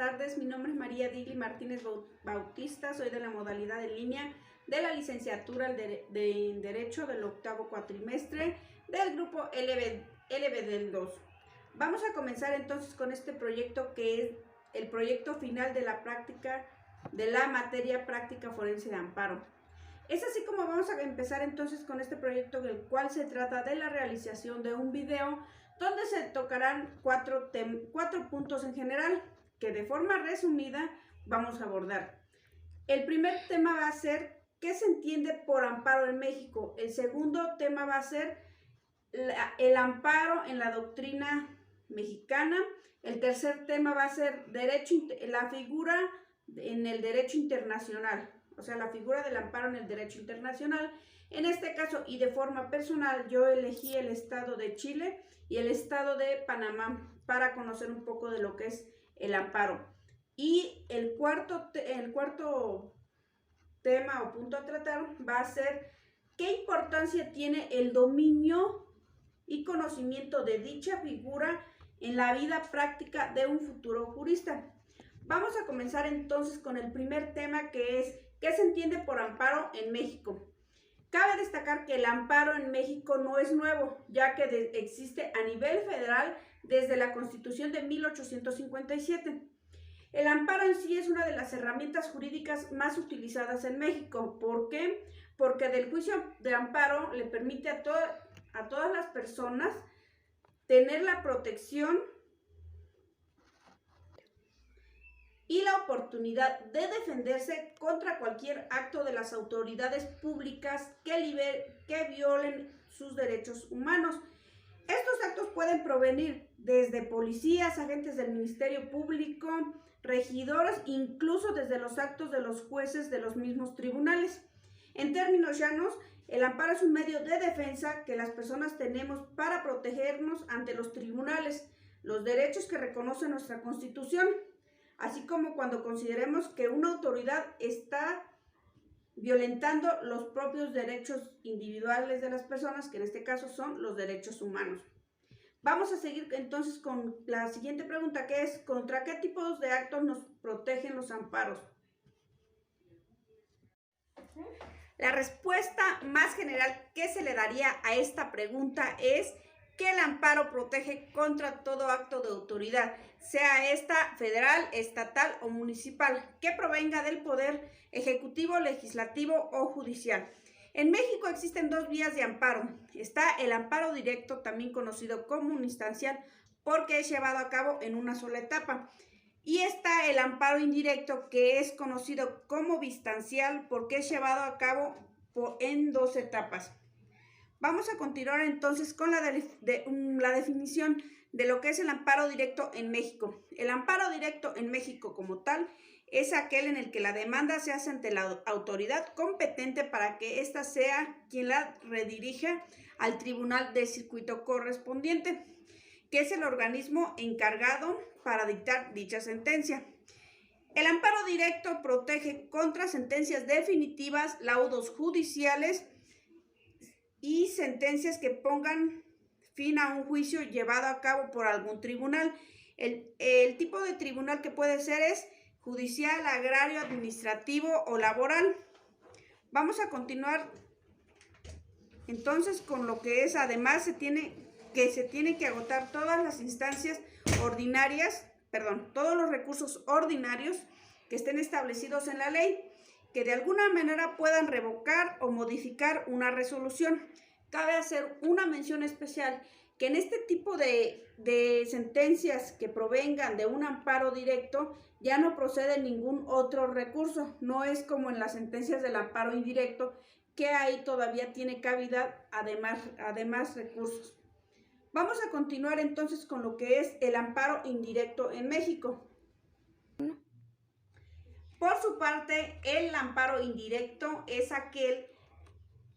tardes. Mi nombre es María Digli Martínez Bautista, soy de la modalidad en línea de la licenciatura en Derecho del octavo cuatrimestre del grupo LB del 2. Vamos a comenzar entonces con este proyecto que es el proyecto final de la práctica de la materia práctica forense de amparo. Es así como vamos a empezar entonces con este proyecto, del cual se trata de la realización de un video donde se tocarán cuatro puntos en general que de forma resumida vamos a abordar. El primer tema va a ser ¿qué se entiende por amparo en México? El segundo tema va a ser el amparo en la doctrina mexicana. El tercer tema va a ser la figura en el derecho internacional, o sea, la figura del amparo en el derecho internacional. En este caso, y de forma personal, yo elegí el estado de Chile y el estado de Panamá para conocer un poco de lo que es el amparo. Y el cuarto tema o punto a tratar va a ser qué importancia tiene el dominio y conocimiento de dicha figura en la vida práctica de un futuro jurista. Vamos a comenzar entonces con el primer tema, que es ¿qué se entiende por amparo en México? Cabe destacar que el amparo en México no es nuevo, ya que existe a nivel federal desde la Constitución de 1857. El amparo en sí es una de las herramientas jurídicas más utilizadas en México. ¿Por qué? Porque del juicio de amparo le permite a todas las personas tener la protección y la oportunidad de defenderse contra cualquier acto de las autoridades públicas que violen sus derechos humanos. Estos actos pueden provenir desde policías, agentes del Ministerio Público, regidores, incluso desde los actos de los jueces de los mismos tribunales. En términos llanos, el amparo es un medio de defensa que las personas tenemos para protegernos ante los tribunales, los derechos que reconoce nuestra Constitución, así como cuando consideremos que una autoridad está violentando los propios derechos individuales de las personas, que en este caso son los derechos humanos. Vamos a seguir entonces con la siguiente pregunta, que es ¿contra qué tipos de actos nos protegen los amparos? La respuesta más general que se le daría a esta pregunta es que el amparo protege contra todo acto de autoridad, sea esta federal, estatal o municipal, que provenga del poder ejecutivo, legislativo o judicial. En México existen dos vías de amparo. Está el amparo directo, también conocido como instancial, porque es llevado a cabo en una sola etapa. Y está el amparo indirecto, que es conocido como vistancial, porque es llevado a cabo en dos etapas. Vamos a continuar entonces con la definición de lo que es el amparo directo en México. El amparo directo en México como tal es aquel en el que la demanda se hace ante la autoridad competente para que ésta sea quien la redirija al tribunal de circuito correspondiente, que es el organismo encargado para dictar dicha sentencia. El amparo directo protege contra sentencias definitivas, laudos judiciales y sentencias que pongan fin a un juicio llevado a cabo por algún tribunal. El tipo de tribunal que puede ser es judicial, agrario, administrativo o laboral. Vamos a continuar entonces con lo que es, además se tiene que agotar todas las instancias ordinarias, todos los recursos ordinarios que estén establecidos en la ley, que de alguna manera puedan revocar o modificar una resolución. Cabe hacer una mención especial que en este tipo de sentencias que provengan de un amparo directo ya no procede ningún otro recurso. No es como en las sentencias del amparo indirecto, que ahí todavía tiene cavidad además recursos. Vamos a continuar entonces con lo que es el amparo indirecto en México. Por su parte, el amparo indirecto es aquel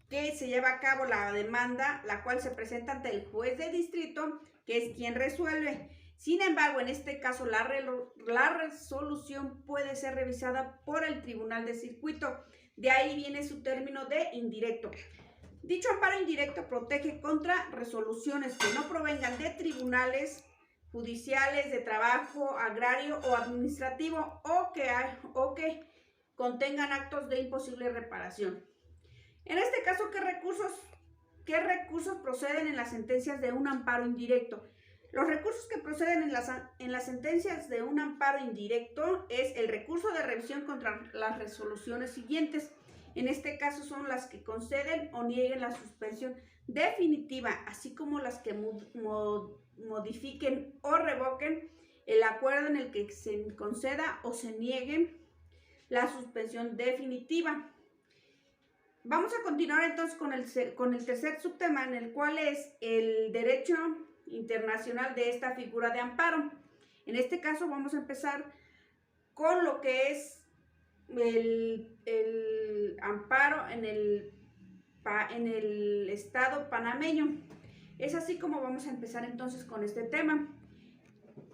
que se lleva a cabo la demanda, la cual se presenta ante el juez de distrito, que es quien resuelve. Sin embargo, en este caso, la resolución puede ser revisada por el tribunal de circuito. De ahí viene su término de indirecto. Dicho amparo indirecto protege contra resoluciones que no provengan de tribunales judiciales, de trabajo, agrario o administrativo, o que contengan actos de imposible reparación. En este caso, ¿qué recursos proceden en las sentencias de un amparo indirecto? Los recursos que proceden en las sentencias de un amparo indirecto es el recurso de revisión contra las resoluciones siguientes. En este caso son las que conceden o nieguen la suspensión definitiva, así como las que modifiquen o revoquen el acuerdo en el que se conceda o se niegue la suspensión definitiva. Vamos a continuar entonces con el tercer subtema, en el cual es el derecho internacional de esta figura de amparo. En este caso vamos a empezar con lo que es el amparo en el estado panameño. Es así como vamos a empezar entonces con este tema.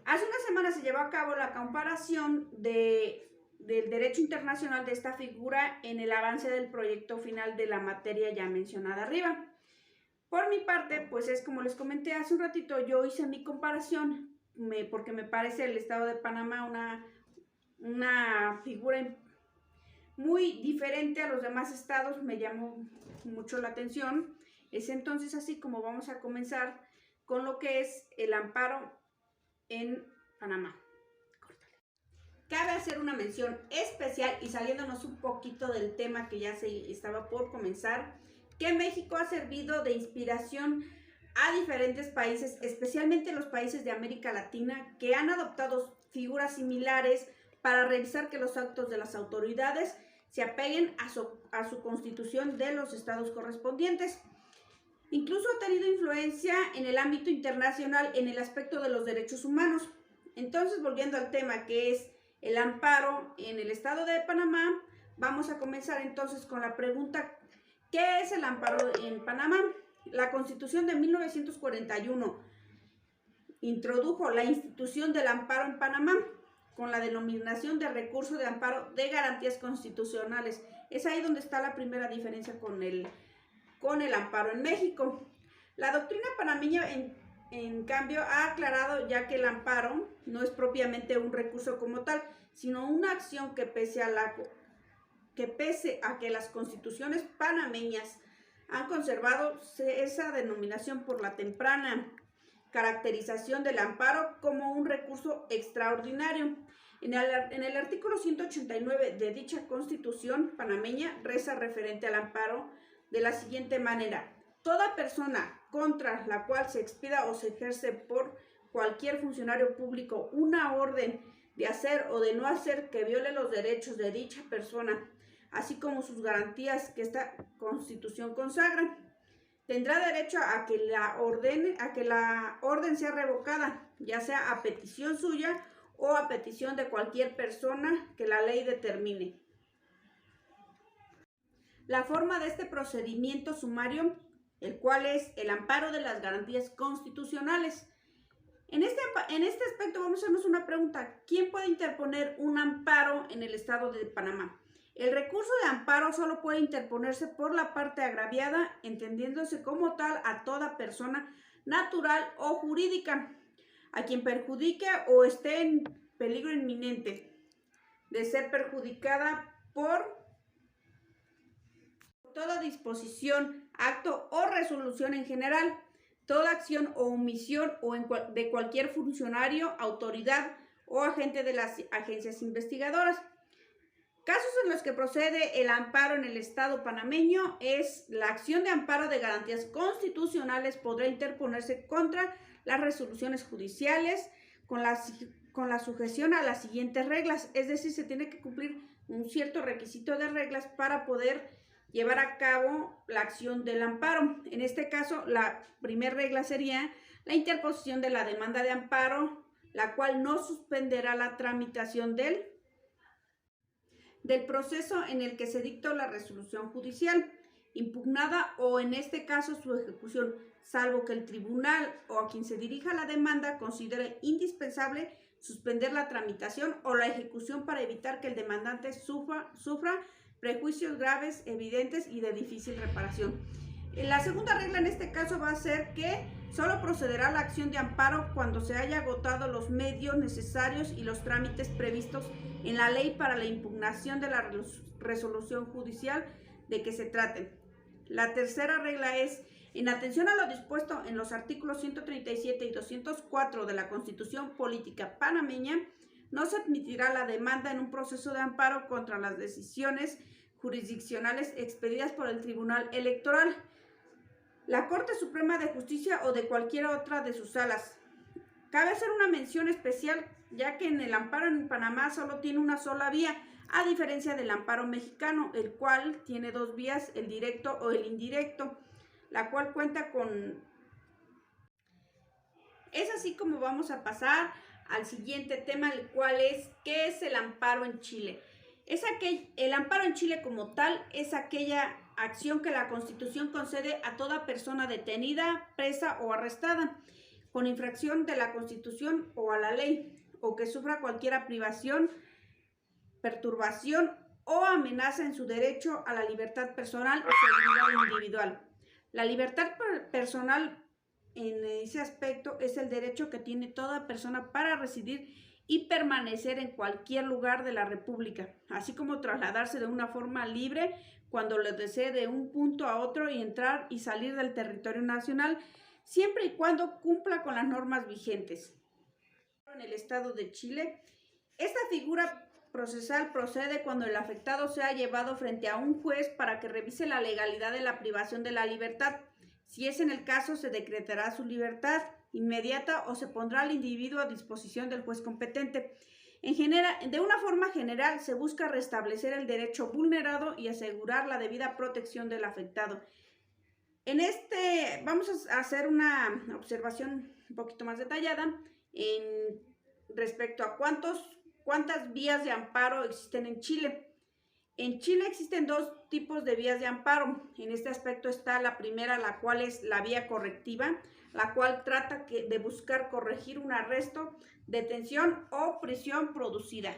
Hace unas semanas se llevó a cabo la comparación del derecho internacional de esta figura en el avance del proyecto final de la materia ya mencionada arriba. Por mi parte, pues es como les comenté hace un ratito, yo hice mi comparación porque me parece el estado de Panamá una figura muy diferente a los demás estados, me llamó mucho la atención. Es entonces así como vamos a comenzar con lo que es el amparo en Panamá. Cabe hacer una mención especial y saliéndonos un poquito del tema que ya se estaba por comenzar, que México ha servido de inspiración a diferentes países, especialmente los países de América Latina, que han adoptado figuras similares para revisar que los actos de las autoridades se apeguen a su constitución de los estados correspondientes. Incluso ha tenido influencia en el ámbito internacional en el aspecto de los derechos humanos. Entonces, volviendo al tema que es el amparo en el estado de Panamá, vamos a comenzar entonces con la pregunta: ¿qué es el amparo en Panamá? La Constitución de 1941 introdujo la institución del amparo en Panamá con la denominación de recurso de amparo de garantías constitucionales. Es ahí donde está la primera diferencia con el amparo en México. La doctrina panameña, en cambio, ha aclarado ya que el amparo no es propiamente un recurso como tal, sino una acción que pese a que las constituciones panameñas han conservado esa denominación por la temprana caracterización del amparo como un recurso extraordinario. En el artículo 189 de dicha constitución panameña reza referente al amparo de la siguiente manera: toda persona contra la cual se expida o se ejerce por cualquier funcionario público una orden de hacer o de no hacer que viole los derechos de dicha persona, así como sus garantías que esta Constitución consagra, tendrá derecho a que la orden sea revocada, ya sea a petición suya o a petición de cualquier persona que la ley determine. La forma de este procedimiento sumario, el cual es el amparo de las garantías constitucionales. En este aspecto vamos a hacernos una pregunta: ¿quién puede interponer un amparo en el estado de Panamá? El recurso de amparo solo puede interponerse por la parte agraviada, entendiéndose como tal a toda persona natural o jurídica, a quien perjudique o esté en peligro inminente de ser perjudicada por toda disposición, acto o resolución en general, toda acción o omisión de cualquier funcionario, autoridad o agente de las agencias investigadoras. Casos en los que procede el amparo en el estado panameño es la acción de amparo de garantías constitucionales podrá interponerse contra las resoluciones judiciales con la sujeción a las siguientes reglas, es decir, se tiene que cumplir un cierto requisito de reglas para poder llevar a cabo la acción del amparo. En este caso, la primera regla sería la interposición de la demanda de amparo, la cual no suspenderá la tramitación del proceso en el que se dictó la resolución judicial impugnada o en este caso su ejecución, salvo que el tribunal o a quien se dirija la demanda considere indispensable suspender la tramitación o la ejecución para evitar que el demandante sufra prejuicios graves, evidentes y de difícil reparación. La segunda regla en este caso va a ser que solo procederá la acción de amparo cuando se haya agotado los medios necesarios y los trámites previstos en la ley para la impugnación de la resolución judicial de que se trate. La tercera regla es, en atención a lo dispuesto en los artículos 137 y 204 de la Constitución Política Panameña, no se admitirá la demanda en un proceso de amparo contra las decisiones jurisdiccionales expedidas por el Tribunal Electoral, la Corte Suprema de Justicia o de cualquier otra de sus salas. Cabe hacer una mención especial, ya que en el amparo en Panamá solo tiene una sola vía, a diferencia del amparo mexicano, el cual tiene dos vías, el directo o el indirecto, la cual cuenta con... Es así como vamos a pasar al siguiente tema, el cual es, ¿qué es el amparo en Chile? El amparo en Chile como tal es aquella acción que la Constitución concede a toda persona detenida, presa o arrestada con infracción de la Constitución o a la ley, o que sufra cualquier privación, perturbación o amenaza en su derecho a la libertad personal o seguridad individual. La libertad personal en ese aspecto es el derecho que tiene toda persona para residir y permanecer en cualquier lugar de la República, así como trasladarse de una forma libre cuando le desee de un punto a otro y entrar y salir del territorio nacional, siempre y cuando cumpla con las normas vigentes. En el estado de Chile, esta figura procesal procede cuando el afectado sea llevado frente a un juez para que revise la legalidad de la privación de la libertad. Si es en el caso, se decretará su libertad inmediata o se pondrá al individuo a disposición del juez competente. De una forma general, se busca restablecer el derecho vulnerado y asegurar la debida protección del afectado. Vamos a hacer una observación un poquito más detallada respecto a cuántas vías de amparo existen en Chile. En Chile existen dos tipos de vías de amparo. En este aspecto está la primera, la cual es la vía correctiva, la cual trata de buscar corregir un arresto, detención o prisión producida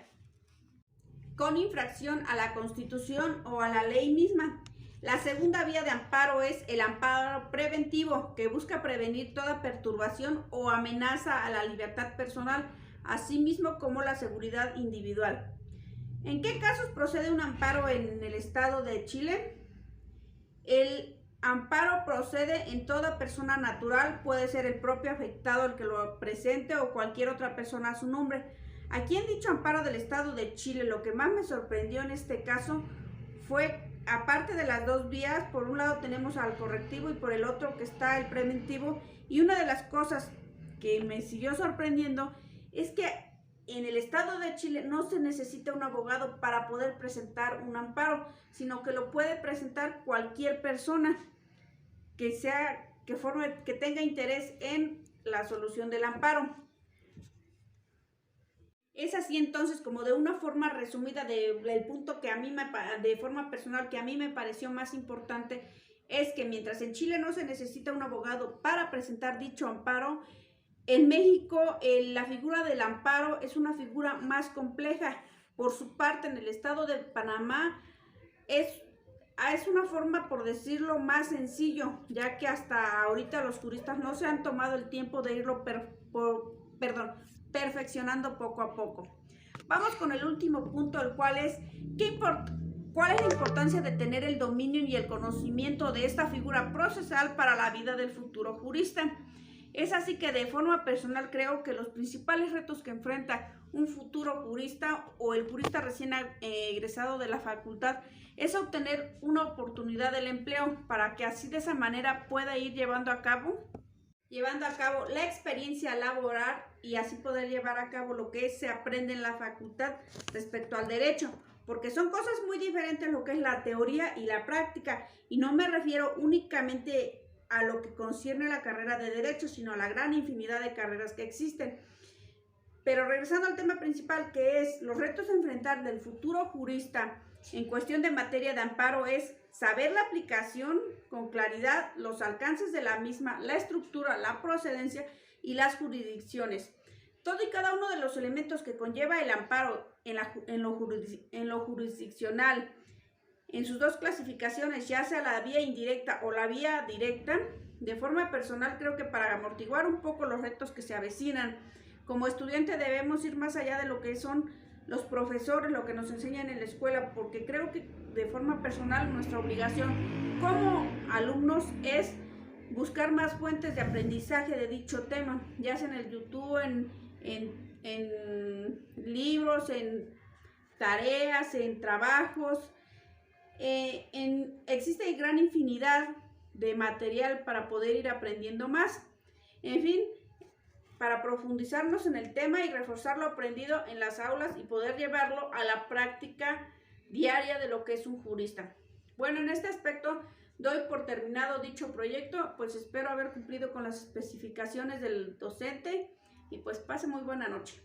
con infracción a la Constitución o a la ley misma. La segunda vía de amparo es el amparo preventivo, que busca prevenir toda perturbación o amenaza a la libertad personal, así mismo como la seguridad individual. ¿En qué casos procede un amparo en el estado de Chile? El amparo procede en toda persona natural, puede ser el propio afectado el que lo presente o cualquier otra persona a su nombre. Aquí en dicho amparo del estado de Chile, lo que más me sorprendió en este caso fue, aparte de las dos vías, por un lado tenemos al correctivo y por el otro que está el preventivo, y una de las cosas que me siguió sorprendiendo es que en el estado de Chile no se necesita un abogado para poder presentar un amparo, sino que lo puede presentar cualquier persona que tenga interés en la solución del amparo. Es así entonces como de una forma resumida del punto que de forma personal que a mí me pareció más importante, es que mientras en Chile no se necesita un abogado para presentar dicho amparo, en México la figura del amparo es una figura más compleja. Por su parte, en el estado de Panamá es una forma, por decirlo, más sencillo, ya que hasta ahorita los juristas no se han tomado el tiempo de irlo perfeccionando poco a poco. Vamos con el último punto, el cual es ¿cuál es la importancia de tener el dominio y el conocimiento de esta figura procesal para la vida del futuro jurista? Es así que de forma personal creo que los principales retos que enfrenta un futuro jurista o el jurista recién egresado de la facultad es obtener una oportunidad del empleo para que así de esa manera pueda ir llevando a cabo la experiencia laboral y así poder llevar a cabo lo que se aprende en la facultad respecto al derecho, porque son cosas muy diferentes lo que es la teoría y la práctica, y no me refiero únicamente a lo que concierne a la carrera de Derecho, sino a la gran infinidad de carreras que existen. Pero regresando al tema principal, que es los retos a enfrentar del futuro jurista en cuestión de materia de amparo, es saber la aplicación con claridad, los alcances de la misma, la estructura, la procedencia y las jurisdicciones. Todo y cada uno de los elementos que conlleva el amparo en lo jurisdiccional, en sus dos clasificaciones, ya sea la vía indirecta o la vía directa. De forma personal, creo que para amortiguar un poco los retos que se avecinan, como estudiante debemos ir más allá de lo que son los profesores, lo que nos enseñan en la escuela, porque creo que de forma personal nuestra obligación como alumnos es buscar más fuentes de aprendizaje de dicho tema, ya sea en el YouTube, en libros, en tareas, en trabajos. Existe gran infinidad de material para poder ir aprendiendo más. En fin, para profundizarnos en el tema y reforzar lo aprendido en las aulas y poder llevarlo a la práctica diaria de lo que es un jurista. Bueno, en este aspecto doy por terminado dicho proyecto, pues espero haber cumplido con las especificaciones del docente y pues pase muy buena noche.